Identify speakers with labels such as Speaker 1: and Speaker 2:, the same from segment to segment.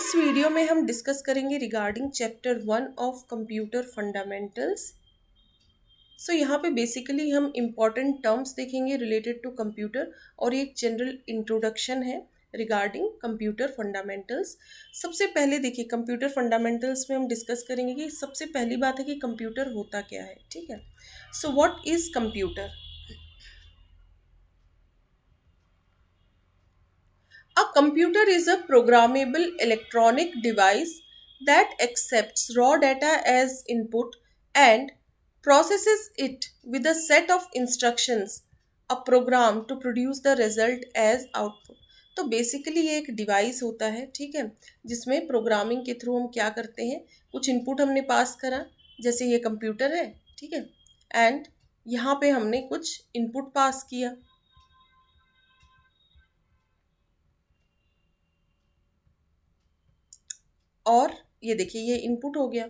Speaker 1: इस वीडियो में हम डिस्कस करेंगे regarding chapter 1 of computer fundamentals. So यहाँ पे बेसिकली हम इम्पॉर्टेंट टर्म्स देखेंगे रिलेटेड टू कंप्यूटर और एक जनरल इंट्रोडक्शन है रिगार्डिंग कंप्यूटर फंडामेंटल्स। सबसे पहले देखिए कंप्यूटर फंडामेंटल्स में हम डिस्कस करेंगे कि सबसे पहली बात है कि कंप्यूटर होता क्या है। ठीक है, so what is computer? A computer is a programmable electronic device that accepts raw data as input and processes it with a set of instructions, a program to produce the result as output. तो basically ये एक device होता है, ठीक है, जिसमें programming के through हम क्या करते हैं, कुछ इनपुट हमने पास करा, जैसे ये कंप्यूटर है, ठीक है, एंड यहाँ पे हमने कुछ इनपुट पास किया और ये देखिए ये इनपुट हो गया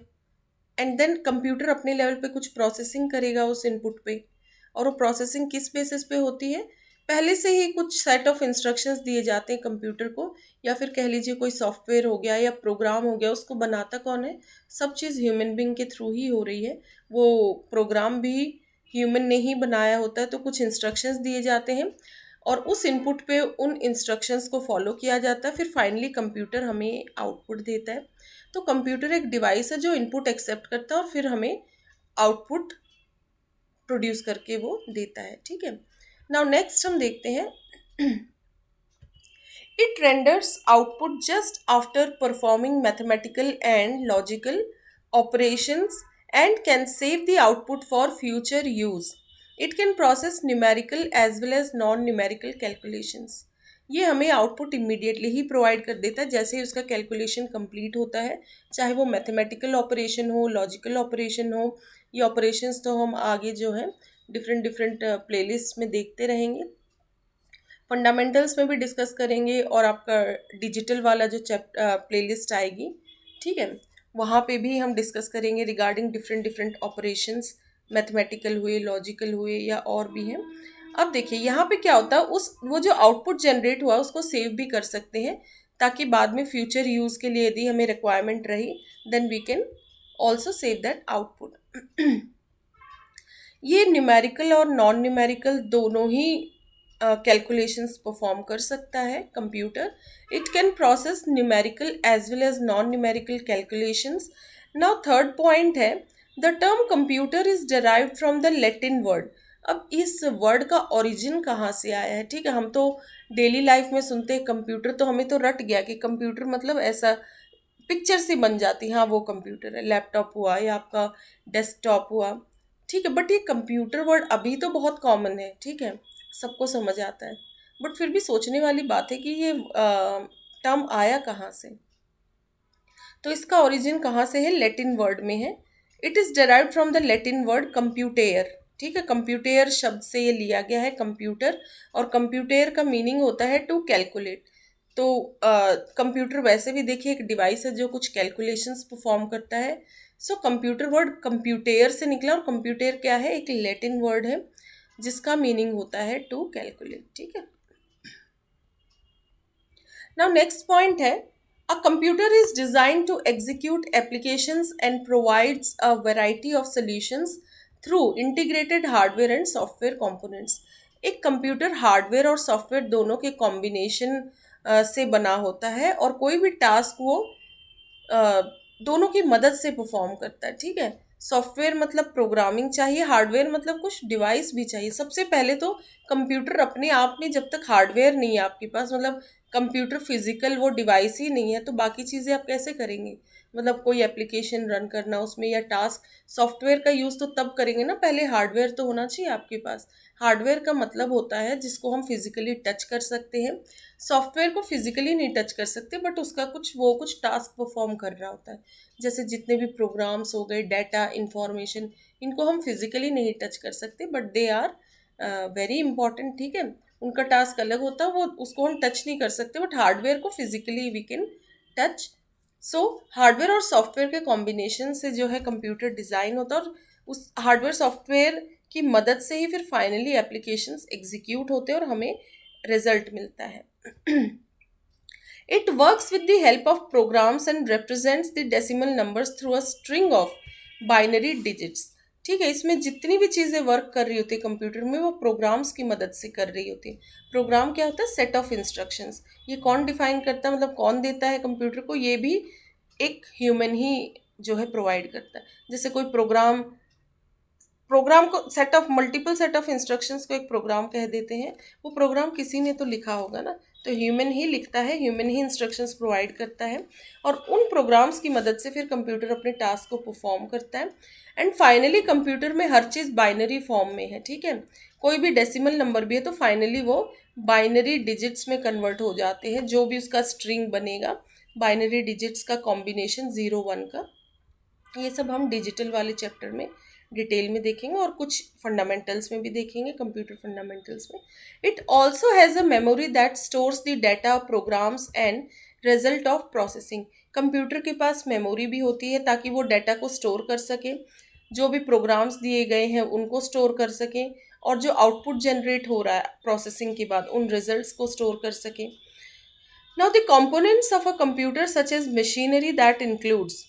Speaker 1: एंड देन कंप्यूटर अपने लेवल पे कुछ प्रोसेसिंग करेगा उस इनपुट पे। और वो प्रोसेसिंग किस बेसिस पे होती है? पहले से ही कुछ सेट ऑफ इंस्ट्रक्शंस दिए जाते हैं कंप्यूटर को, या फिर कह लीजिए कोई सॉफ्टवेयर हो गया या प्रोग्राम हो गया, उसको बनाता कौन है? सब चीज़ ह्यूमन बीइंग के थ्रू ही हो रही है। वो प्रोग्राम भी ह्यूमन ने ही बनाया होता है, तो कुछ इंस्ट्रक्शंस दिए जाते हैं और उस इनपुट पे उन इंस्ट्रक्शंस को फॉलो किया जाता है, फिर फाइनली कंप्यूटर हमें आउटपुट देता है। तो कंप्यूटर एक डिवाइस है जो इनपुट एक्सेप्ट करता है और फिर हमें आउटपुट प्रोड्यूस करके वो देता है। ठीक है, नाउ नेक्स्ट हम देखते हैं it renders output just after performing mathematical and logical operations and can save the output for future use. It can process numerical as well as non numerical calculations. ये हमें आउटपुट इमीडिएटली ही provide कर देता है जैसे ही उसका calculation complete होता है, चाहे वो मैथमेटिकल ऑपरेशन हो, लॉजिकल ऑपरेशन हो। ये ऑपरेशंस तो हम आगे जो है डिफरेंट डिफरेंट प्लेलिस्ट में देखते रहेंगे, फंडामेंटल्स में भी डिस्कस करेंगे और आपका डिजिटल वाला जो प्लेलिस्ट आएगी, ठीक है, वहाँ पे भी हम डिस्कस करेंगे regarding different different operations, mathematical हुए, लॉजिकल हुए या और भी हैं। अब देखिए यहाँ पे क्या होता है, उस वो जो आउटपुट जनरेट हुआ उसको सेव भी कर सकते हैं ताकि बाद में फ्यूचर यूज़ के लिए यदि हमें रिक्वायरमेंट रही then we can also save that output. ये न्यूमेरिकल और नॉन न्यूमेरिकल दोनों ही कैलकुलेशंस परफॉर्म कर सकता है computer. It can process numerical as well as non numerical calculations. Now third point है the term computer is derived from the Latin word. अब इस वर्ड का ओरिजिन कहाँ से आया है? ठीक है, हम तो डेली लाइफ में सुनते हैं कंप्यूटर, तो हमें तो रट गया कि कंप्यूटर मतलब ऐसा पिक्चर से बन जाती, हाँ वो कंप्यूटर है, लैपटॉप हुआ या आपका डेस्कटॉप हुआ, ठीक है, बट ये कंप्यूटर वर्ड अभी तो बहुत कॉमन है, ठीक है, सबको समझ आता है, बट फिर भी सोचने वाली बात है कि ये टर्म आया कहाँ से। तो इसका ओरिजिन कहाँ से है? लैटिन वर्ड में है। It is derived from the Latin word computare. ठीक है, कंप्यूटेयर शब्द से ये लिया गया है कंप्यूटर, और कंप्यूटेयर का मीनिंग होता है टू कैलकुलेट। तो कंप्यूटर वैसे भी देखिए एक डिवाइस है जो कुछ कैलकुलेशंस परफॉर्म करता है। सो कंप्यूटर वर्ड कंप्यूटेयर से निकला, और कंप्यूटेयर क्या है? एक लैटिन वर्ड है जिसका मीनिंग होता है टू कैलकुलेट। ठीक है, नाउ नेक्स्ट पॉइंट है a computer is designed to execute applications and provides a variety of solutions through integrated hardware and software components। एक कंप्यूटर हार्डवेयर और सॉफ्टवेयर दोनों के कॉम्बिनेशन से बना होता है और कोई भी टास्क वो अ, दोनों की मदद से परफॉर्म करता है। ठीक है, सॉफ्टवेयर मतलब प्रोग्रामिंग चाहिए, हार्डवेयर मतलब कुछ डिवाइस भी चाहिए। सबसे पहले तो कंप्यूटर अपने आप में जब तक हार्डवेयर नहीं है आपके पास, मतलब कंप्यूटर फिजिकल वो डिवाइस ही नहीं है, तो बाकी चीज़ें आप कैसे करेंगे? मतलब कोई एप्लीकेशन रन करना उसमें या टास्क, सॉफ्टवेयर का यूज़ तो तब करेंगे ना, पहले हार्डवेयर तो होना चाहिए आपके पास। हार्डवेयर का मतलब होता है जिसको हम फिजिकली टच कर सकते हैं। सॉफ्टवेयर को फिजिकली नहीं टच कर सकते, बट उसका कुछ टास्क परफॉर्म कर रहा होता है। जैसे जितने भी प्रोग्राम्स हो गए, डाटा, इंफॉर्मेशन, इनको हम फिजिकली नहीं टच कर सकते, but they are very important. ठीक है, उनका टास्क अलग होता है, वो उसको हम टच नहीं कर सकते, बट हार्डवेयर को physically we can touch. So hardware और सॉफ्टवेयर के कॉम्बिनेशन से जो है कंप्यूटर डिज़ाइन होता है, और उस हार्डवेयर सॉफ्टवेयर की मदद से ही फिर फाइनली एप्लीकेशंस एग्जीक्यूट होते हैं और हमें रिजल्ट मिलता है। It works with the help of programs and represents the decimal numbers through a string of binary digits. ठीक है, इसमें जितनी भी चीज़ें वर्क कर रही होती है कंप्यूटर में वो प्रोग्राम्स की मदद से कर रही होती है. प्रोग्राम क्या होता है? Set of instructions. ये कौन डिफाइन करता है, मतलब कौन देता है कंप्यूटर को? ये भी एक ह्यूमन ही जो है प्रोवाइड करता है. जैसे कोई प्रोग्राम प्रोग्राम को set of multiple set of instructions को एक प्रोग्राम कह देते हैं. वो प्रोग्राम किसी ने तो लिखा होगा ना, तो ह्यूमन ही लिखता है, ह्यूमन ही इंस्ट्रक्शंस प्रोवाइड करता है और उन प्रोग्राम्स की मदद से फिर कंप्यूटर अपने टास्क को परफॉर्म करता है. एंड फाइनली कंप्यूटर में हर चीज़ बाइनरी फॉर्म में है. ठीक है, कोई भी डेसिमल नंबर भी है तो फाइनली वो बाइनरी डिजिट्स में कन्वर्ट हो जाते हैं. जो भी उसका स्ट्रिंग बनेगा बाइनरी डिजिट्स का कॉम्बिनेशन 0 1 का. ये सब हम डिजिटल वाले चैप्टर में डिटेल में देखेंगे और कुछ फंडामेंटल्स में भी देखेंगे, कंप्यूटर फंडामेंटल्स में. It also has a memory that stores the data, programs and result of processing. Computer के पास मेमोरी भी होती है ताकि वो डाटा को स्टोर कर सके, जो भी प्रोग्राम्स दिए गए हैं उनको स्टोर कर सके और जो आउटपुट जनरेट हो रहा है प्रोसेसिंग के बाद उन रिजल्ट्स को स्टोर कर सके. Now the components of a computer such as machinery that includes.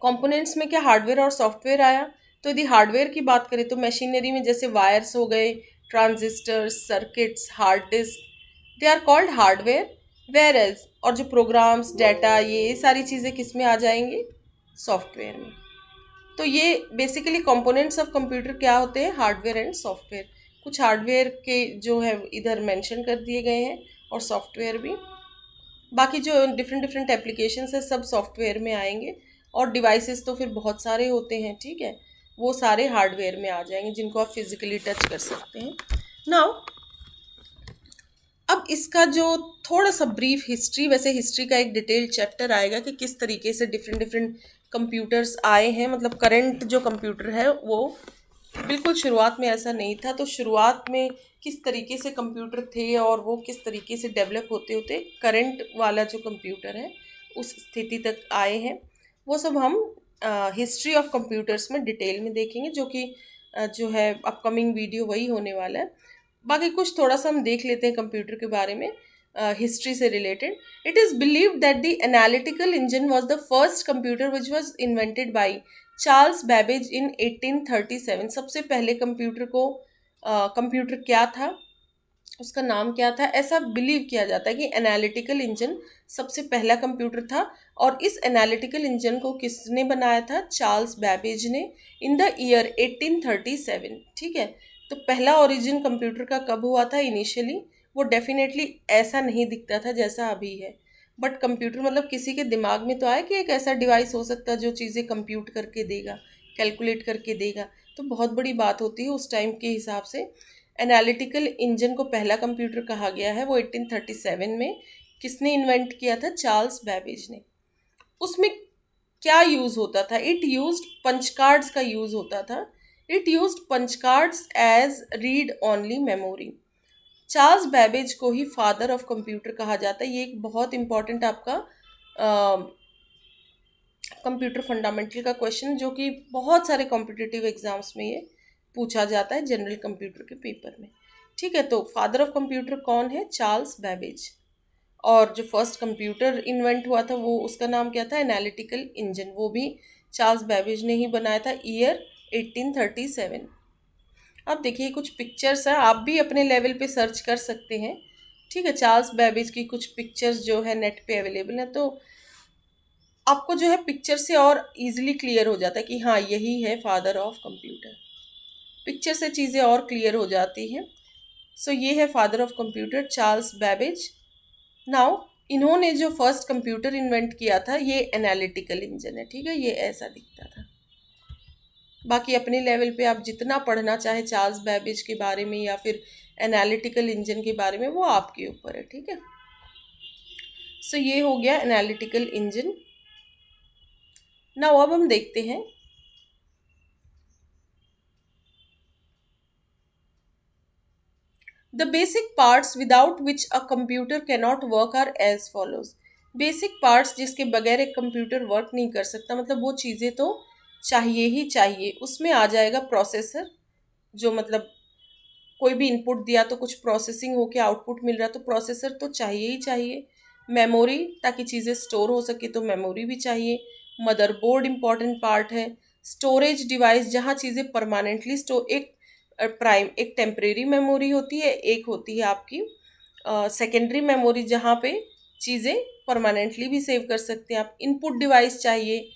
Speaker 1: Components में क्या हार्डवेयर और सॉफ्टवेयर आया. तो यदि हार्डवेयर की बात करें तो मशीनरी में जैसे वायर्स हो गए, transistors, circuits, hard disk, they are called hardware. Whereas और जो प्रोग्राम्स, डाटा, ये सारी चीज़ें किस में आ जाएंगे? सॉफ्टवेयर में. तो ये बेसिकली कंपोनेंट्स ऑफ कंप्यूटर क्या होते हैं? Hardware and software. कुछ हार्डवेयर के जो है इधर मेंशन कर दिए गए हैं और सॉफ्टवेयर भी. बाकी जो डिफरेंट डिफरेंट एप्लीकेशंस है सब सॉफ्टवेयर में आएंगे और डिवाइसेस तो फिर बहुत सारे होते हैं. ठीक है, वो सारे हार्डवेयर में आ जाएंगे जिनको आप फिजिकली टच कर सकते हैं. नाउ अब इसका जो थोड़ा सा ब्रीफ हिस्ट्री, वैसे हिस्ट्री का एक डिटेल चैप्टर आएगा कि किस तरीके से डिफरेंट डिफरेंट कंप्यूटर्स आए हैं. मतलब करंट जो कंप्यूटर है वो बिल्कुल शुरुआत में ऐसा नहीं था. तो शुरुआत में किस तरीके से कंप्यूटर थे और वो किस तरीके से डेवलप होते होते करंट वाला जो कंप्यूटर है उस स्थिति तक आए हैं, वो सब हम हिस्ट्री ऑफ कंप्यूटर्स में डिटेल में देखेंगे, जो कि जो है अपकमिंग वीडियो वही होने वाला है. बाकी कुछ थोड़ा सा हम देख लेते हैं कंप्यूटर के बारे में हिस्ट्री से related. It is believed that the analytical engine was the first computer which was invented by Charles Babbage in 1837. सबसे पहले कंप्यूटर को कंप्यूटर क्या था, उसका नाम क्या था, ऐसा बिलीव किया जाता है कि एनालिटिकल इंजन सबसे पहला कंप्यूटर था. और इस एनालिटिकल इंजन को किसने बनाया था? चार्ल्स बैबेज ने, इन द ईयर 1837. ठीक है, तो पहला ओरिजिन कंप्यूटर का कब हुआ था? इनिशियली वो डेफिनेटली ऐसा नहीं दिखता था जैसा अभी है. बट कंप्यूटर मतलब किसी के दिमाग में तो आया कि एक ऐसा डिवाइस हो सकता है जो चीज़ें कंप्यूट करके देगा, कैलकुलेट करके देगा. तो बहुत बड़ी बात होती है उस टाइम के हिसाब से. एनालिटिकल इंजन को पहला कंप्यूटर कहा गया है, वो 1837 में किसने इन्वेंट किया था? चार्ल्स बैबेज ने. उसमें क्या यूज़ होता था? इट यूज्ड पंच कार्ड्स का यूज़ होता था. It used punch cards as read only memory. Charles Babbage को ही फादर ऑफ कंप्यूटर कहा जाता है. ये एक बहुत इंपॉर्टेंट आपका कंप्यूटर फंडामेंटल का क्वेश्चन, जो कि बहुत सारे कॉम्पिटिटिव एग्जाम्स में ये पूछा जाता है जनरल कंप्यूटर के पेपर में. ठीक है, तो फादर ऑफ कंप्यूटर कौन है? Charles Babbage. और जो फर्स्ट कंप्यूटर इन्वेंट हुआ था वो उसका नाम क्या था? Analytical engine. वो भी चार्ल्स बैबेज ने ही बनाया था, ईयर 1837. अब देखिए कुछ पिक्चर्स हैं, आप भी अपने लेवल पे सर्च कर सकते हैं. ठीक है, चार्ल्स बैबेज की कुछ पिक्चर्स जो है नेट पे अवेलेबल हैं, तो आपको जो है पिक्चर से और इजीली क्लियर हो जाता है कि हाँ यही है फादर ऑफ कंप्यूटर. पिक्चर से चीज़ें और क्लियर हो जाती हैं. सो ये है father of computer Charles Babbage. Now इन्होंने जो फर्स्ट कंप्यूटर इन्वेंट किया था ये एनालिटिकल इंजन है. ठीक है, ये ऐसा दिखता था. बाकी अपने लेवल पे आप जितना पढ़ना चाहे चार्ल्स बैबेज के बारे में या फिर एनालिटिकल इंजन के बारे में, वो आपके ऊपर है. ठीक है, सो ये हो गया एनालिटिकल इंजन. नाउ अब हम देखते हैं the basic parts without which a computer cannot work are as follows. Basic parts जिसके बगैर एक कंप्यूटर वर्क नहीं कर सकता, मतलब वो चीज़ें तो चाहिए ही चाहिए. उसमें आ जाएगा प्रोसेसर, जो मतलब कोई भी इनपुट दिया तो कुछ प्रोसेसिंग होके आउटपुट मिल रहा, तो प्रोसेसर तो चाहिए ही चाहिए. मेमोरी, ताकि चीज़ें स्टोर हो सके तो मेमोरी भी चाहिए। मदरबोर्ड इम्पॉर्टेंट पार्ट है। स्टोरेज डिवाइस, जहाँ चीज़ें परमानेंटली स्टोर, एक टेम्परेरी मेमोरी होती है, एक होती है आपकी सेकेंडरी मेमोरी, जहाँ पे चीज़ें परमानेंटली भी सेव कर सकते हैं आप। इनपुट डिवाइस चाहिए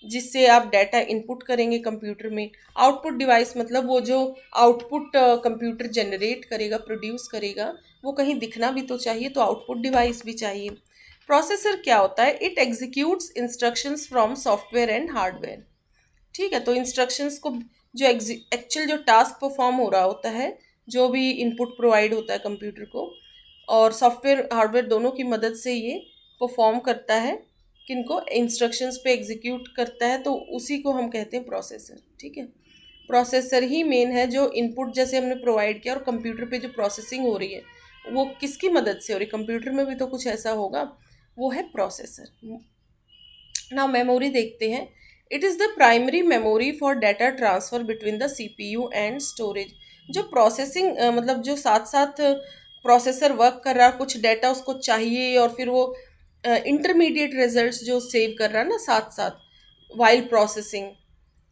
Speaker 1: जिससे आप डाटा इनपुट करेंगे कंप्यूटर में। आउटपुट डिवाइस मतलब वो जो आउटपुट कंप्यूटर जनरेट करेगा, प्रोड्यूस करेगा, वो कहीं दिखना भी तो चाहिए, तो आउटपुट डिवाइस भी चाहिए। प्रोसेसर क्या होता है? It executes instructions from software and hardware. ठीक है, तो इंस्ट्रक्शंस को, जो एक्चुअल जो टास्क परफॉर्म हो रहा होता है, जो भी इनपुट प्रोवाइड होता है कंप्यूटर को, और सॉफ्टवेयर हार्डवेयर दोनों की मदद से ये परफॉर्म करता है, किनको? इंस्ट्रक्शंस पे एग्जीक्यूट करता है, तो उसी को हम कहते हैं प्रोसेसर। ठीक है, प्रोसेसर ही मेन है जो इनपुट जैसे हमने प्रोवाइड किया, और कंप्यूटर पे जो प्रोसेसिंग हो रही है वो किसकी मदद से हो रही है? कंप्यूटर में भी तो कुछ ऐसा होगा, वो है प्रोसेसर। नाउ मेमोरी देखते हैं। It is the primary memory for data transfer between the CPU and storage. जो प्रोसेसिंग मतलब जो साथ साथ प्रोसेसर वर्क कर रहा है, कुछ डाटा उसको चाहिए, और फिर वो इंटरमीडिएट रिजल्ट्स जो सेव कर रहा है ना साथ साथ वाइल प्रोसेसिंग,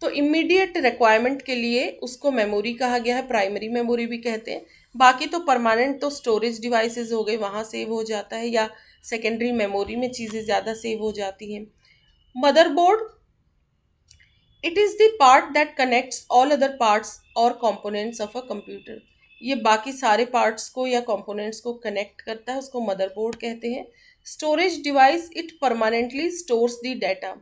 Speaker 1: तो इमीडिएट रिक्वायरमेंट के लिए उसको मेमोरी कहा गया है, प्राइमरी मेमोरी भी कहते हैं। बाकी तो परमानेंट तो स्टोरेज डिवाइसेस हो गए, वहाँ सेव हो जाता है, या सेकेंडरी मेमोरी में चीज़ें ज़्यादा सेव हो जाती हैं। Motherboard, it is the part that connects all other parts और कंपोनेंट्स ऑफ अ कंप्यूटर। ये बाकी सारे पार्ट्स को या कंपोनेंट्स को कनेक्ट करता है, उसको मदरबोर्ड कहते हैं। Storage device, it permanently stores the data.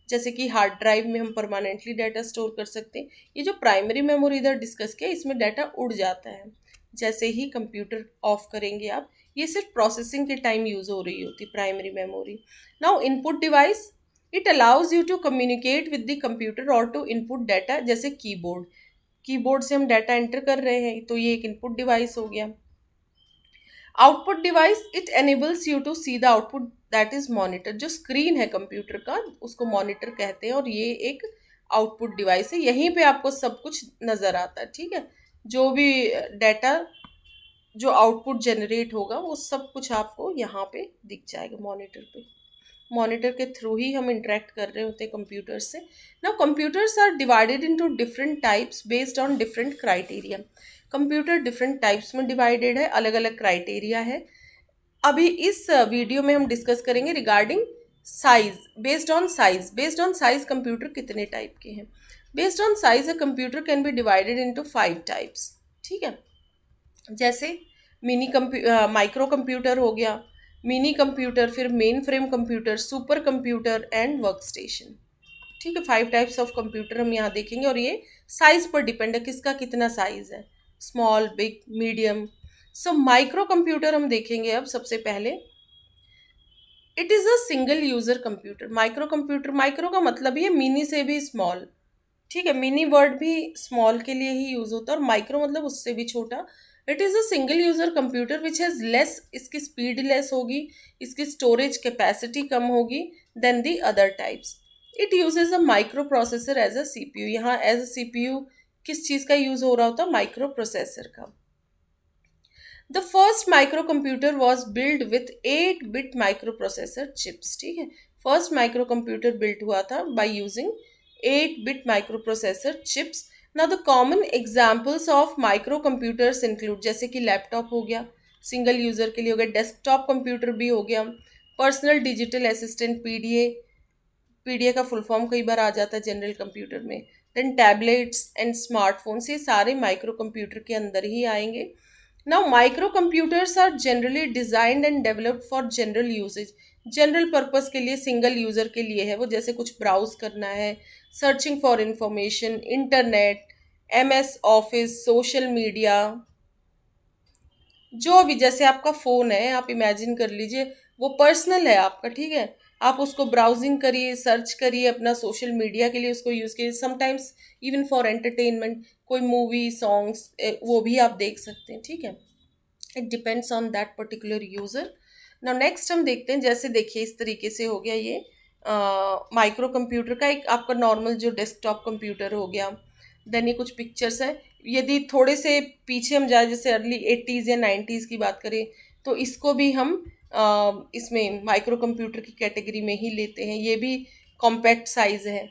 Speaker 1: जैसे कि हार्ड ड्राइव में हम परमानेंटली डाटा स्टोर कर सकते हैं। ये जो प्राइमरी मेमोरी इधर डिस्कस किया, इसमें डाटा उड़ जाता है जैसे ही कंप्यूटर ऑफ करेंगे आप। ये सिर्फ प्रोसेसिंग के टाइम यूज़ हो रही होती primary memory. Now input device, it allows you to communicate with the computer और टू इनपुट डाटा, जैसे कीबोर्ड। कीबोर्ड से हम डाटा एंटर कर रहे हैं, तो ये एक इनपुट डिवाइस हो गया। Output device, it enables you to see the output that is monitor. जो स्क्रीन है कंप्यूटर का, उसको मॉनिटर कहते हैं, और ये एक आउटपुट डिवाइस है। यहीं पे आपको सब कुछ नज़र आता है। ठीक है, जो भी डाटा जो आउटपुट जनरेट होगा वो सब कुछ आपको यहाँ पे दिख जाएगा मॉनिटर पे। मॉनिटर के थ्रू ही हम इंटरेक्ट कर रहे होते हैं कंप्यूटर से। Now computers are divided into different types based on different criteria. Computer different types में डिवाइडेड है, अलग अलग क्राइटेरिया है। अभी इस वीडियो में हम डिस्कस करेंगे regarding size. Based on size computer कितने टाइप के हैं? Based on size a computer can be divided into 5 types. ठीक है, जैसे माइक्रो कंप्यूटर हो गया, मिनी कंप्यूटर, फिर main frame computer, super computer and work station. ठीक है, 5 टाइप्स ऑफ कंप्यूटर हम यहाँ देखेंगे, और ये साइज पर डिपेंड है, किसका कितना साइज है, small, big, medium. So micro computer हम देखेंगे अब सबसे पहले। It is a single user computer. Micro computer, micro का मतलब ही है मिनी से भी स्मॉल। ठीक है, मिनी वर्ड भी स्मॉल के लिए ही यूज़ होता है, और माइक्रो मतलब उससे भी छोटा। It is a single user computer which has less, इसकी स्पीड लेस होगी, इसकी स्टोरेज कैपेसिटी कम होगी than the other types. It uses a micro processor as a CPU. यहाँ एज अ सीपीयू किस चीज़ का यूज़ हो रहा होता है? माइक्रो प्रोसेसर का। The first micro computer was build with 8-बिट माइक्रो प्रोसेसर चिप्स। ठीक है, फर्स्ट माइक्रो कंप्यूटर बिल्ड हुआ था by using 8-बिट micro processor chips. Now the common examples of micro computers include, जैसे कि लैपटॉप हो गया, सिंगल यूज़र के लिए हो गया, डेस्कटॉप कंप्यूटर भी हो गया, personal digital assistant PDA, PDA का फुल फॉर्म कई बार आ जाता है जनरल कंप्यूटर में, देन टैबलेट्स एंड स्मार्टफोन्स, ये सारे माइक्रो कंप्यूटर के अंदर ही आएंगे। Now micro computers are generally designed and developed for general usages. General purpose के लिए, सिंगल यूज़र के लिए है वो, जैसे कुछ ब्राउज करना है, searching for information, internet, MS office, social media, जो भी, जैसे आपका फ़ोन है, आप इमेजिन कर लीजिए वो पर्सनल है आपका। ठीक है, आप उसको ब्राउजिंग करिए, सर्च करिए, अपना सोशल मीडिया के लिए उसको यूज़ करिए, समटाइम्स इवन फॉर एंटरटेनमेंट, कोई मूवी, सॉन्ग्स, वो भी आप देख सकते हैं। ठीक है, it depends on that particular user. Now next हम देखते हैं, जैसे देखिए इस तरीके से हो गया ये माइक्रो कंप्यूटर का एक आपका नॉर्मल जो डेस्कटॉप कंप्यूटर हो गया। देन ये कुछ पिक्चर्स हैं। यदि थोड़े से पीछे हम जाए, जैसे अर्ली 80s या 90s की बात करें, तो इसको भी हम इसमें माइक्रो कंप्यूटर की कैटेगरी में ही लेते हैं, ये भी कॉम्पैक्ट साइज है।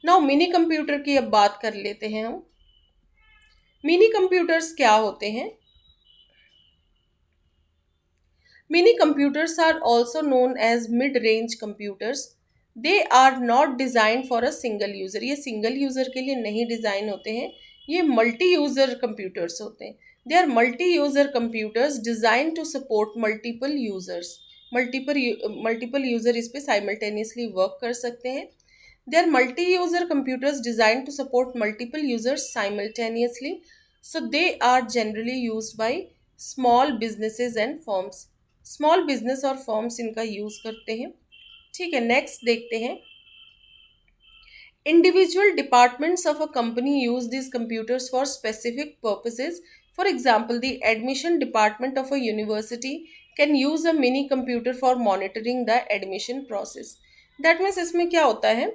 Speaker 1: नाउ मिनी कंप्यूटर की अब बात कर लेते हैं हम। मिनी कंप्यूटर्स क्या होते हैं? Mini computers are also known as mid-range computers. They are not designed for a single user. ये single user के लिए नहीं डिज़ाइन होते हैं, ये मल्टी यूज़र कंप्यूटर्स होते हैं। They are multi-user computers designed to support multiple users. Multiple user इस पे साइमल्टेनियसली वर्क कर सकते हैं। They are multi-user computers designed to support multiple users simultaneously. So they are generally used by small businesses and firms. Small business और firms इनका use करते हैं। ठीक है, नेक्स्ट देखते हैं। Individual departments of a company use this computers for specific purposes. For example, the admission department of a university can use a mini computer for monitoring the admission process. That means इसमें क्या होता है,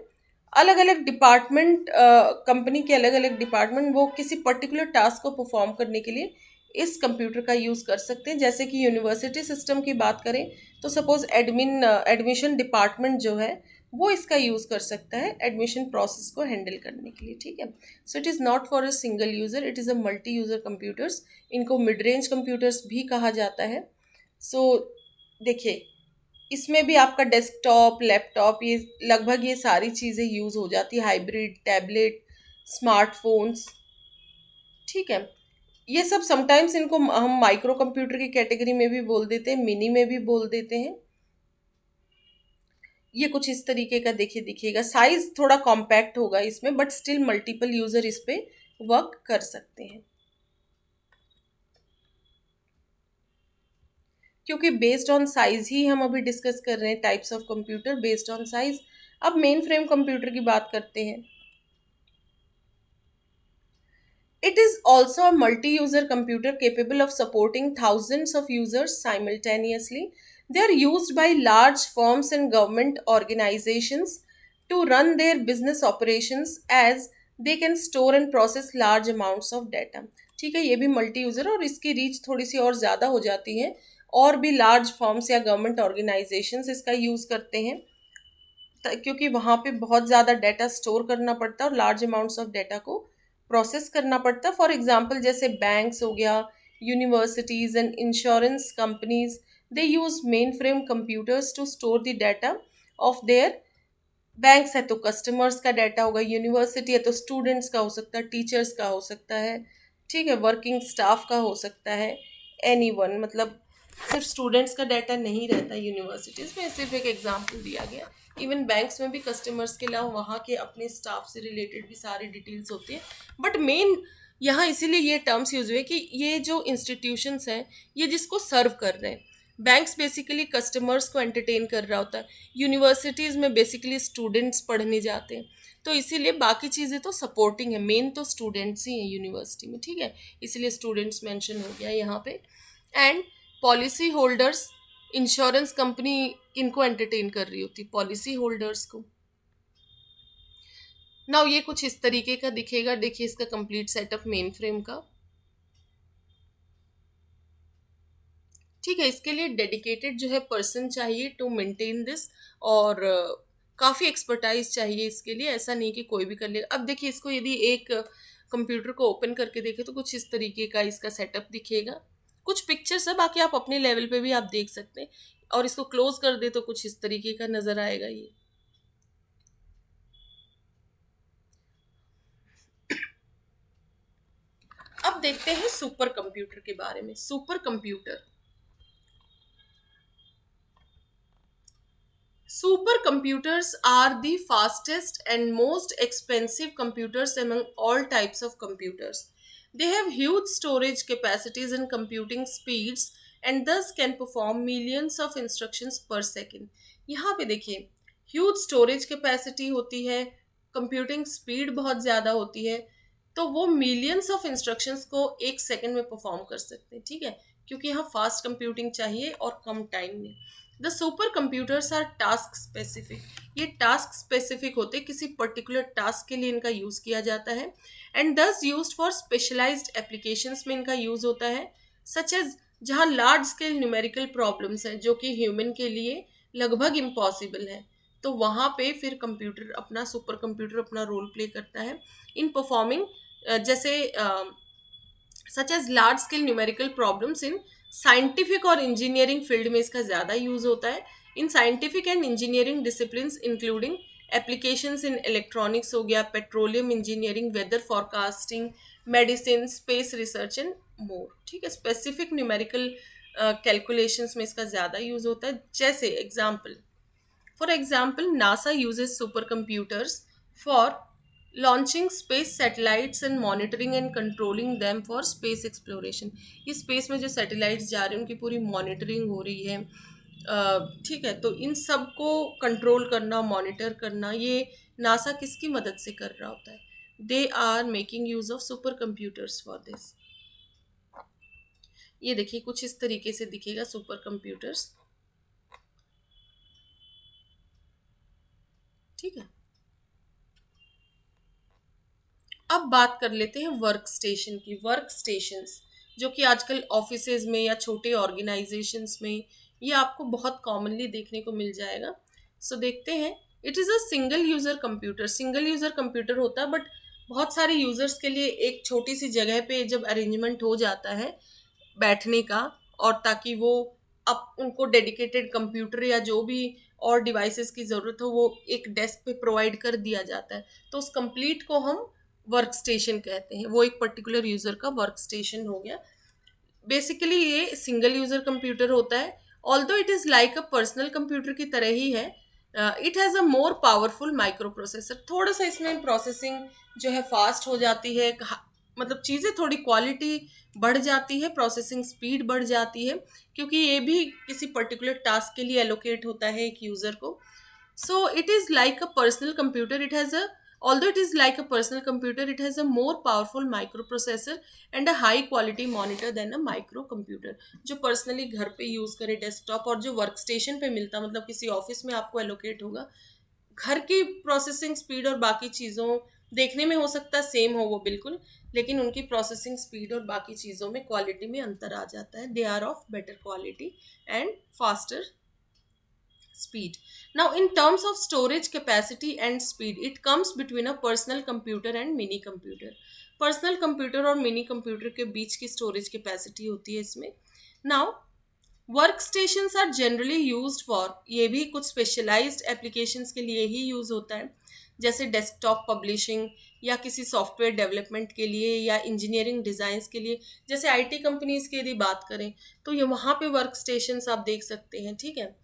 Speaker 1: अलग अलग department, company के अलग अलग department वो किसी पर्टिकुलर टास्क को परफॉर्म करने के लिए इस कंप्यूटर का यूज़ कर सकते हैं। जैसे कि यूनिवर्सिटी सिस्टम की बात करें तो सपोज एडमिशन डिपार्टमेंट जो है वो इसका यूज़ कर सकता है एडमिशन प्रोसेस को हैंडल करने के लिए। ठीक है, so it is not for a single user, it is a multi user computers. इनको मिड रेंज कंप्यूटर्स भी कहा जाता है। सो देखिए, इसमें भी आपका डेस्कटॉप, लैपटॉप, ये लगभग ये सारी चीज़ें यूज़ हो जाती है, हाइब्रिड, टैबलेट, स्मार्टफोन्स। ठीक है, ये सब समटाइम्स इनको हम माइक्रो कंप्यूटर की कैटेगरी में भी बोल देते हैं, मिनी में भी बोल देते हैं। ये कुछ इस तरीके का देखिए दिखेगा, साइज थोड़ा कॉम्पैक्ट होगा इसमें, बट स्टिल मल्टीपल यूजर इस पे वर्क कर सकते हैं। क्योंकि बेस्ड ऑन साइज ही हम अभी डिस्कस कर रहे हैं, types of computer based on size. अब मेन फ्रेम कंप्यूटर की बात करते हैं। It is also a multi-user computer capable of supporting thousands of users simultaneously. They are used by large firms and government organizations to run their business operations as they can store and process large amounts of data. ठीक है, ये भी multi user और इसकी reach थोड़ी सी और ज़्यादा हो जाती है, और भी लार्ज फर्म्स या गवर्नमेंट ऑर्गेनाइजेशंस इसका यूज़ करते हैं क्योंकि वहाँ पे बहुत ज़्यादा डाटा स्टोर करना पड़ता है और लार्ज अमाउंट्स ऑफ डाटा को प्रोसेस करना पड़ता है। फॉर एग्जांपल, जैसे बैंक्स हो गया, universities and insurance companies, they use mainframe computers to store the data of their. Banks है तो कस्टमर्स का डाटा होगा, यूनिवर्सिटी है तो स्टूडेंट्स का हो सकता है, टीचर्स का हो सकता है, ठीक है, वर्किंग स्टाफ का हो सकता है, एनीवन। मतलब सिर्फ स्टूडेंट्स का डाटा नहीं रहता यूनिवर्सिटीज़ में, सिर्फ एक एग्जांपल दिया गया। इवन बैंक्स में भी कस्टमर्स के अलावा वहाँ के अपने स्टाफ से रिलेटेड भी सारी डिटेल्स होती हैं। बट मेन यहाँ इसीलिए ये टर्म्स यूज हुए कि ये जो इंस्टीट्यूशंस हैं ये जिसको सर्व कर रहे हैं, बैंक्स बेसिकली कस्टमर्स को एंटरटेन कर रहा होता है, यूनिवर्सिटीज़ में बेसिकली स्टूडेंट्स पढ़ने जाते हैं, तो इसीलिए बाकी चीज़ें तो सपोर्टिंग है, मेन तो स्टूडेंट्स ही हैं यूनिवर्सिटी में। ठीक है, इसीलिए स्टूडेंट्स मेंशन हो गया यहाँ पे। And policy holders, insurance company इनको एंटरटेन कर रही होती, पॉलिसी होल्डर्स को। नाउ ये कुछ इस तरीके का दिखेगा, देखिए इसका कंप्लीट सेटअप मेन फ्रेम का। ठीक है, इसके लिए डेडिकेटेड जो है पर्सन चाहिए टू मेंटेन दिस, और काफ़ी एक्सपर्टाइज चाहिए इसके लिए, ऐसा नहीं कि कोई भी कर ले। अब देखिए इसको यदि एक कंप्यूटर को ओपन करके देखें तो कुछ इस तरीके का इसका सेटअप दिखेगा। कुछ पिक्चर्स है, बाकी आप अपने लेवल पे भी आप देख सकते हैं, और इसको क्लोज कर दे तो कुछ इस तरीके का नज़र आएगा ये। अब देखते हैं सुपर कंप्यूटर के बारे में। Super computer, supercomputers are the fastest and most expensive computers among all types of computers. They have huge storage capacities and computing speeds and thus can perform millions of instructions per second. यहाँ पे देखिए, huge storage capacity होती है, computing speed बहुत ज़्यादा होती है, तो वो millions of instructions को एक सेकंड में परफॉर्म कर सकते हैं। ठीक है, क्योंकि यहाँ फास्ट कंप्यूटिंग चाहिए और कम टाइम में। The supercomputers are task specific, ये टास्क स्पेसिफिक होते, किसी पर्टिकुलर टास्क के लिए इनका यूज़ किया जाता है। एंड दस यूज्ड फॉर स्पेशलाइज्ड एप्लीकेशंस में इनका यूज़ होता है, सच एज जहाँ लार्ज स्केल न्यूमेरिकल प्रॉब्लम्स हैं जो कि ह्यूमन के लिए लगभग इम्पॉसिबल है, तो वहाँ पे फिर कंप्यूटर अपना सुपर कंप्यूटर अपना रोल प्ले करता है इन परफॉर्मिंग, जैसे such as large scale numerical problems in scientific और इंजीनियरिंग फील्ड में इसका ज़्यादा यूज़ होता है। In scientific and engineering discipline including applications in electronics हो गया, petroleum engineering, weather forecasting, medicine, space research and more. ठीक है, स्पेसिफिक न्यूमेरिकल कैलकुलेशंस में इसका ज़्यादा यूज़ होता है। जैसे example, for example, NASA uses supercomputers for launching space satellites and monitoring and controlling them for space exploration. ये space में जो सैटेलाइट्स जा रहे हैं उनकी पूरी मॉनिटरिंग हो रही है। ठीक है, तो इन सब को कंट्रोल करना, मॉनिटर करना, ये नासा किसकी मदद से कर रहा होता है? They are making use of supercomputers for this. ये देखिए कुछ इस तरीके से दिखेगा सुपर कंप्यूटर्स। ठीक है, अब बात कर लेते हैं वर्क स्टेशन की। वर्क स्टेशंस जो कि आजकल ऑफिसेज में या छोटे ऑर्गेनाइजेशंस में ये आपको बहुत कॉमनली देखने को मिल जाएगा। सो देखते हैं, it is a single user computer. Single user computer होता है, बट बहुत सारे यूज़र्स के लिए एक छोटी सी जगह पे जब अरेंजमेंट हो जाता है बैठने का, और ताकि वो अब उनको डेडिकेटेड कंप्यूटर या जो भी और डिवाइसेस की ज़रूरत हो वो एक डेस्क पे प्रोवाइड कर दिया जाता है, तो उस कंप्लीट को हम वर्क स्टेशन कहते हैं। वो एक पर्टिकुलर यूज़र का वर्क स्टेशन हो गया। बेसिकली ये सिंगल यूज़र कंप्यूटर होता है। Although it is like a personal computer की तरह ही है, it has a more powerful micro processor. थोड़ा सा इसमें प्रोसेसिंग जो है फास्ट हो जाती है, मतलब चीज़ें थोड़ी क्वालिटी बढ़ जाती है, प्रोसेसिंग स्पीड बढ़ जाती है, क्योंकि ये भी किसी पर्टिकुलर टास्क के लिए एलोकेट होता है एक यूज़र को। So it is like a personal computer. It has a although it is like a personal computer, it has a more powerful microprocessor and a high quality monitor than a microcomputer. जो personally घर पे use करे desktop, और जो work station पे मिलता मतलब किसी ऑफिस में आपको एलोकेट होगा, घर की प्रोसेसिंग स्पीड और बाकी चीज़ों देखने में हो सकता है सेम हो वो बिल्कुल, लेकिन उनकी प्रोसेसिंग स्पीड और बाकी चीज़ों में क्वालिटी में अंतर आ जाता है। They are of better quality and faster speed. Now, in terms of storage capacity and speed, it comes between a personal computer and mini computer. Personal computer और मिनी कंप्यूटर के बीच की स्टोरेज कैपेसिटी होती है इसमें। Now workstations are generally used for, ये भी कुछ स्पेशलाइज्ड एप्लीकेशंस के लिए ही यूज होता है, जैसे डेस्कटॉप पब्लिशिंग या किसी सॉफ्टवेयर डेवलपमेंट के लिए या इंजीनियरिंग डिज़ाइंस के लिए। जैसे आईटी कंपनीज की यदि बात करें तो ये वहाँ पे वर्क स्टेशंस आप देख सकते हैं। ठीक है,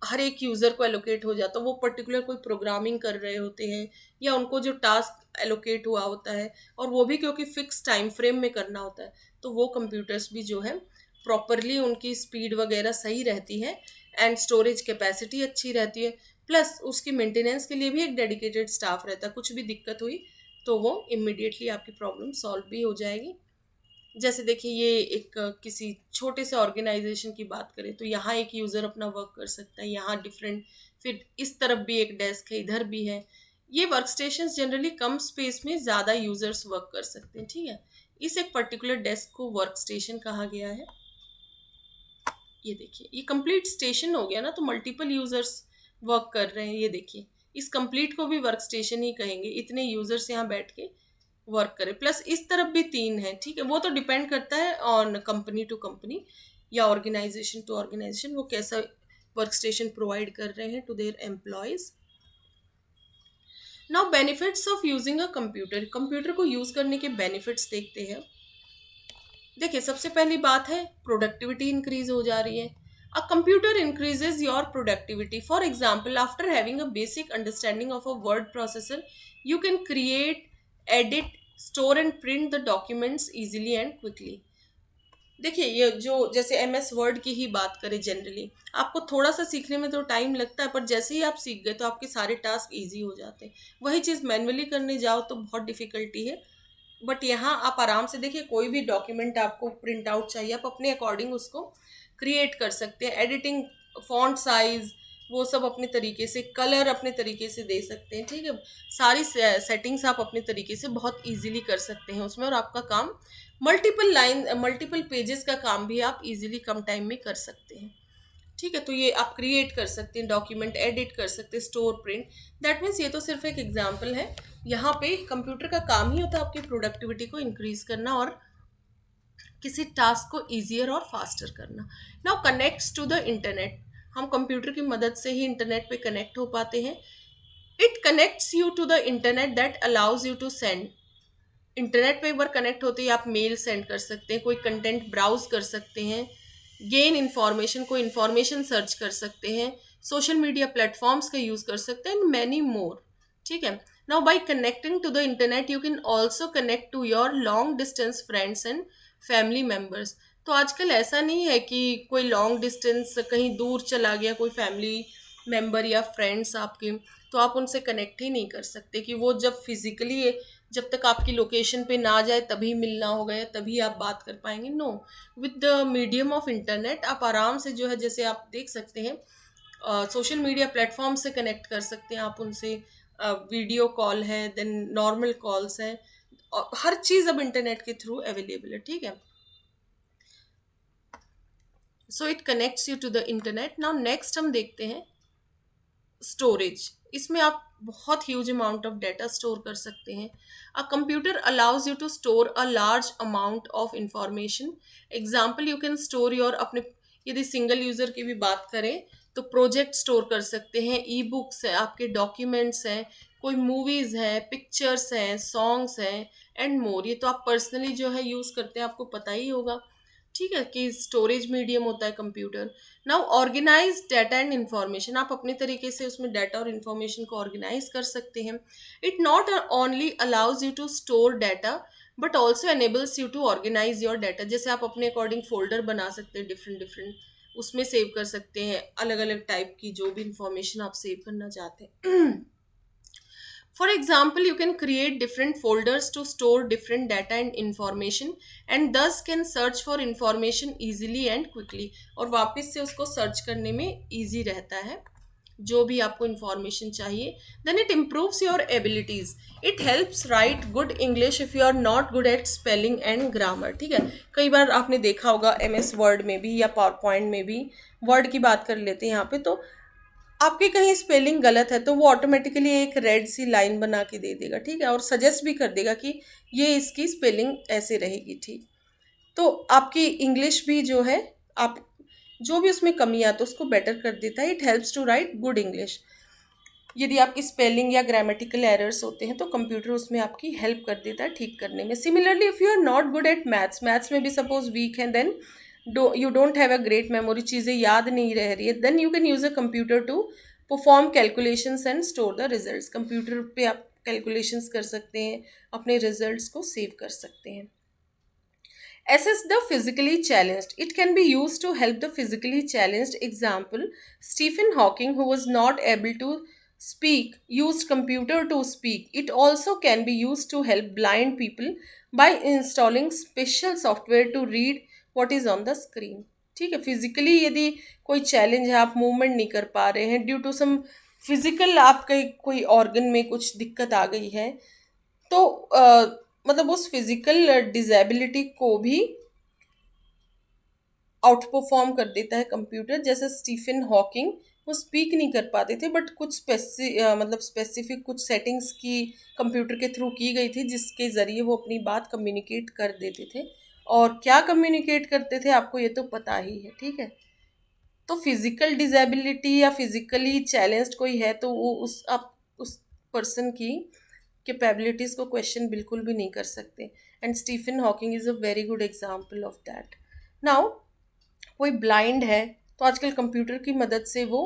Speaker 1: हर एक यूज़र को एलोकेट हो जाता है, वो पर्टिकुलर कोई प्रोग्रामिंग कर रहे होते हैं या उनको जो टास्क एलोकेट हुआ होता है, और वो भी क्योंकि फिक्स टाइम फ्रेम में करना होता है, तो वो कंप्यूटर्स भी जो है प्रॉपरली उनकी स्पीड वगैरह सही रहती है एंड स्टोरेज कैपेसिटी अच्छी रहती है। प्लस उसकी मेंटेनेंस के लिए भी एक डेडिकेटेड स्टाफ रहता है। कुछ भी दिक्कत हुई तो वो इमिडिएटली आपकी प्रॉब्लम सॉल्व भी हो जाएगी। जैसे देखिए ये एक किसी छोटे से ऑर्गेनाइजेशन की बात करें तो यहाँ एक यूज़र अपना वर्क कर सकता है, यहाँ डिफरेंट, फिर इस तरफ भी एक डेस्क है, इधर भी है। ये वर्क स्टेशन जनरली कम स्पेस में ज़्यादा यूज़र्स वर्क कर सकते हैं। ठीक है, इस एक पर्टिकुलर डेस्क को वर्क स्टेशन कहा गया है। ये देखिए ये कंप्लीट स्टेशन हो गया ना, तो मल्टीपल यूज़र्स वर्क कर रहे हैं। ये देखिए इस कंप्लीट को भी वर्क स्टेशन ही कहेंगे, इतने यूज़र्स यहाँ बैठ के वर्क करे। प्लस इस तरफ भी 3 है। ठीक है, वो तो डिपेंड करता है ऑन कंपनी टू कंपनी या ऑर्गेनाइजेशन टू ऑर्गेनाइजेशन, वो कैसा वर्क स्टेशन प्रोवाइड कर रहे हैं to their employees. Now benefits of using a computer. Computer को यूज करने के बेनिफिट्स देखते हैं। देखिए सबसे पहली बात है प्रोडक्टिविटी इंक्रीज हो जा रही है। A computer increases your productivity. For example, after having a basic understanding of a word processor, you can create, edit, store and print the documents easily and quickly. देखिए ये जो जैसे एम एस वर्ड की ही बात करें, generally आपको थोड़ा सा सीखने में तो टाइम लगता है, पर जैसे ही आप सीख गए तो आपके सारे टास्क इजी हो जाते हैं। वही चीज़ मैनुअली करने जाओ तो बहुत डिफिकल्टी है, बट यहाँ आप आराम से देखिए कोई भी डॉक्यूमेंट आपको प्रिंट आउट चाहिए, आप अपने अकॉर्डिंग उसको क्रिएट कर सकते हैं। एडिटिंग, फॉन्ट साइज, वो सब अपने तरीके से, कलर अपने तरीके से दे सकते हैं, ठीक है। सारी सेटिंग्स आप अपने तरीके से बहुत इजीली कर सकते हैं उसमें, और आपका काम मल्टीपल पेजेस का काम भी आप इजीली कम टाइम में कर सकते हैं, ठीक है। तो ये आप क्रिएट कर सकते हैं, डॉक्यूमेंट एडिट कर सकते हैं, स्टोर, प्रिंट। दैट मीन्स ये तो सिर्फ एक एग्जाम्पल है। यहाँ पे कंप्यूटर का काम ही होता है आपकी प्रोडक्टिविटी को इंक्रीज करना और किसी टास्क को इजियर और फास्टर करना। Now connects to the internet, हम कंप्यूटर की मदद से ही इंटरनेट पे कनेक्ट हो पाते हैं। It connects you to the internet that allows you to send, internet पे एक बार कनेक्ट होते ही आप मेल सेंड कर सकते हैं, कोई कंटेंट ब्राउज कर सकते हैं, गेन इन्फॉर्मेशन, कोई इन्फॉर्मेशन सर्च कर सकते हैं, सोशल मीडिया प्लेटफॉर्म्स का यूज़ कर सकते हैं, एंड मैनी मोर, ठीक है। Now by connecting to the internet you can also connect to your long distance friends and family members. तो आजकल ऐसा नहीं है कि कोई लॉन्ग डिस्टेंस कहीं दूर चला गया कोई फैमिली मेंबर या फ्रेंड्स आपके, तो आप उनसे कनेक्ट ही नहीं कर सकते कि वो जब फिजिकली, जब तक आपकी लोकेशन पे ना जाए तभी मिलना होगा या तभी आप बात कर पाएंगे। No, with the medium of internet आप आराम से जो है, जैसे आप देख सकते हैं सोशल मीडिया प्लेटफॉर्म से कनेक्ट कर सकते हैं आप उनसे, वीडियो कॉल है, देन नॉर्मल कॉल्स हैं, हर चीज़ अब इंटरनेट के थ्रू अवेलेबल है, ठीक है। So it connects you to the internet. Now next हम देखते हैं स्टोरेज। इसमें आप बहुत huge amount of data store कर सकते हैं। A computer allows you to store a large amount of information. Example, you can store your अपने, यदि सिंगल यूज़र की भी बात करें तो प्रोजेक्ट स्टोर कर सकते हैं, ई बुक्स है, आपके डॉक्यूमेंट्स हैं, कोई मूवीज़ हैं, पिक्चर्स हैं, सॉन्ग्स हैं, एंड मोर। ये तो आप पर्सनली जो है यूज़ करते हैं, आपको पता ही होगा, ठीक है, कि स्टोरेज मीडियम होता है computer. Now organize data and information, आप अपने तरीके से उसमें डाटा और इंफॉर्मेशन को ऑर्गेनाइज कर सकते हैं। It not only allows you to store data but also enables you to organize your data. जैसे आप अपने अकॉर्डिंग फोल्डर बना सकते हैं, डिफरेंट डिफरेंट, उसमें सेव कर सकते हैं अलग अलग टाइप की जो भी इंफॉर्मेशन आप सेव करना चाहते हैं। For example, you can create different folders to store different data and information and thus can search for information easily and quickly। और वापस से उसको सर्च करने में easy रहता है जो भी आपको इंफॉर्मेशन चाहिए। Then it improves your abilities, it helps write good English if you are not good at spelling and grammar, ठीक है। कई बार आपने देखा होगा MS वर्ड में भी या पावर पॉइंट में भी, वर्ड की बात कर लेते हैं यहाँ पे, तो आपकी कहीं स्पेलिंग गलत है तो वो ऑटोमेटिकली एक रेड सी लाइन बना के दे देगा, ठीक है, और सजेस्ट भी कर देगा कि ये इसकी स्पेलिंग ऐसे रहेगी, ठीक। तो आपकी इंग्लिश भी जो है, आप जो भी उसमें कमी आती है उसको बेटर कर देता है। It helps to write good English. यदि आपकी स्पेलिंग या ग्रामेटिकल एरर्स होते हैं तो कंप्यूटर उसमें आपकी हेल्प कर देता है ठीक करने में। Similarly if you are not good at maths, maths में भी सपोज वीक है, then you don't have a great memory, चीज़ें याद नहीं रह रही है, then you can use a computer to perform calculations and store the results. Computer पे आप कैलकुलेशंस कर सकते हैं, अपने रिजल्ट्स को सेव कर सकते हैं। Assess the physically challenged. It can be used to help the physically challenged. Example, Stephen Hawking, who was not able to speak, used computer to speak. It also can be used to help blind people by installing special software to read what is on the screen. ठीक है, physically यदि कोई challenge है, आप movement नहीं कर पा रहे हैं ड्यू टू सम फिजिकल, आपके कोई ऑर्गन में कुछ दिक्कत आ गई है, तो मतलब उस फिजिकल डिजेबिलिटी को भी आउट परफॉर्म कर देता है कंप्यूटर। जैसे स्टीफन हॉकिंग, वो स्पीक नहीं कर पाते थे बट कुछ मतलब स्पेसिफिक कुछ सेटिंग्स की कंप्यूटर के थ्रू की गई थी जिसके ज़रिए वो अपनी बात कम्युनिकेट कर देते थे। और क्या कम्युनिकेट करते थे आपको ये तो पता ही है, ठीक है। तो फिजिकल डिजेबिलिटी या फिजिकली चैलेंज्ड कोई है तो वो उस पर्सन की कैपेबिलिटीज़ को क्वेश्चन बिल्कुल भी नहीं कर सकते। And Stephen Hawking is a very good example of that. Now कोई ब्लाइंड है तो आजकल कंप्यूटर की मदद से वो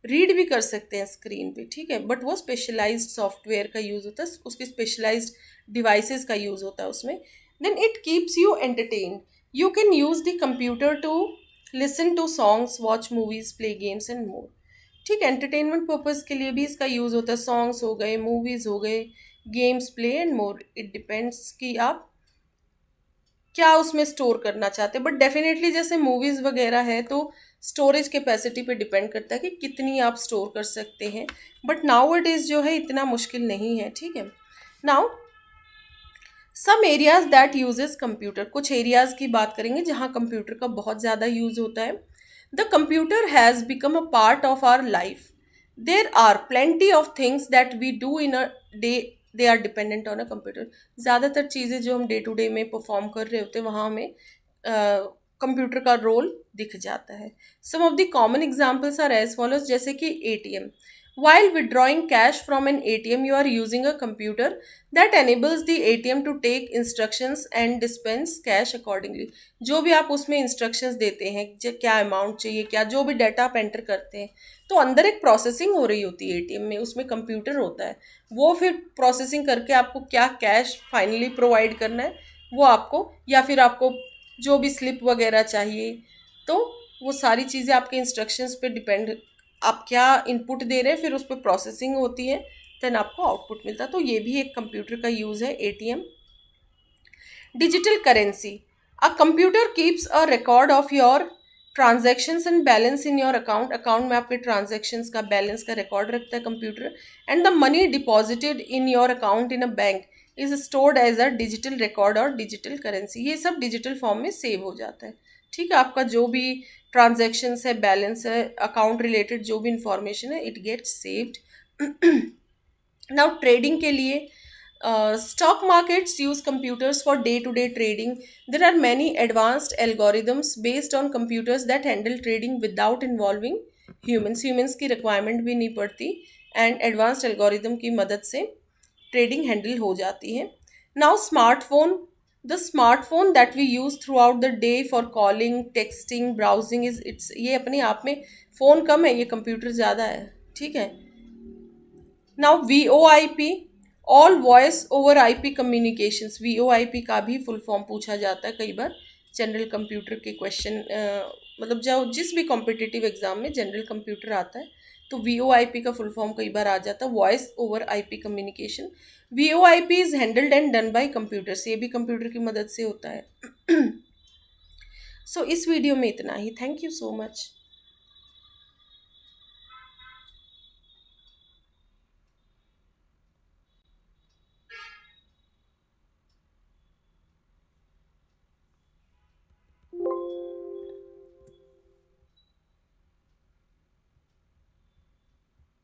Speaker 1: रीड भी कर सकते हैं स्क्रीन पे, ठीक है, बट वो स्पेशलाइज्ड सॉफ्टवेयर का यूज़ होता है, उसकी स्पेशलाइज्ड डिवाइसेस का यूज़ होता है उसमें। Then it keeps you entertain, you can use the computer to listen to songs, watch movies, play games and more, ठीक है। एंटरटेनमेंट पर्पज़ के लिए भी इसका यूज़ होता है, सॉन्ग्स हो गए, मूवीज़ हो गए, games, play and more. It depends कि आप क्या उसमें स्टोर करना चाहते हैं। बट डेफिनेटली जैसे मूवीज़ वगैरह है तो स्टोरेज कैपेसिटी पे डिपेंड करता है कि कितनी आप स्टोर कर सकते हैं। बट नाउ इट इज़ जो है इतना मुश्किल नहीं है, ठीक है। Now some areas that uses computer, कुछ एरियाज की बात करेंगे जहाँ कंप्यूटर का बहुत ज़्यादा यूज़ होता है। The computer has become a part of our life. There are plenty of things that we do in a day, they are dependent on a computer. ज़्यादातर चीज़ें जो हम डे टू डे में परफॉर्म कर रहे होते हैं वहाँ हमें कंप्यूटर का रोल दिख जाता है। Some of the common examples are as follows, जैसे कि ATM. While withdrawing cash from an ATM, you are using a computer that enables the ATM to take instructions and dispense cash accordingly. जो भी आप उसमें instructions देते हैं, क्या amount चाहिए, क्या जो भी डाटा आप एंटर करते हैं, तो अंदर एक प्रोसेसिंग हो रही होती है एटीएम में, उसमें कंप्यूटर होता है। वो फिर प्रोसेसिंग करके आपको क्या कैश फाइनली प्रोवाइड करना है वो आपको, या फिर आपको जो भी स्लिप वगैरह चाहिए, तो वो सारी चीज़ें आपके इंस्ट्रक्शंस पे डिपेंड, आप क्या इनपुट दे रहे हैं फिर उस पर प्रोसेसिंग होती है, देन आपको आउटपुट मिलता है। तो ये भी एक कंप्यूटर का यूज़ है ATM. Digital currency, a computer keeps a record of your transactions and balance in your account. Account में आपके ट्रांजैक्शंस का बैलेंस का रिकॉर्ड रखता है computer. And the money deposited in your account in a bank is stored as a digital record और digital currency. ये सब digital form में सेव हो जाता है, ठीक है। आपका जो भी ट्रांजैक्शंस है, बैलेंस है, अकाउंट रिलेटेड जो भी इंफॉर्मेशन है, it gets saved. Now trading के लिए, stock markets use computers for day to day trading. There are many advanced algorithms based on computers that handle trading without involving humans की requirement भी नहीं पड़ती, and advanced algorithm की मदद से trading handle हो जाती है। Now smartphone, the smartphone that we use throughout the day for calling, texting, browsing is it's, ये अपने आप में फ़ोन कम है, ये कंप्यूटर ज़्यादा है, ठीक है। Now VoIP, all voice over IP communications. VoIP का भी फुल फॉर्म पूछा जाता है कई बार जनरल कंप्यूटर के क्वेश्चन, मतलब जो जिस भी कॉम्पिटिटिव एग्जाम में जनरल कंप्यूटर आता है तो VoIP का फुल फॉर्म कई बार आ जाता है, voice over IP communication. VoIP is handled and done by computers, ये भी कंप्यूटर की मदद से होता है। सो इस वीडियो में इतना ही। Thank you so much.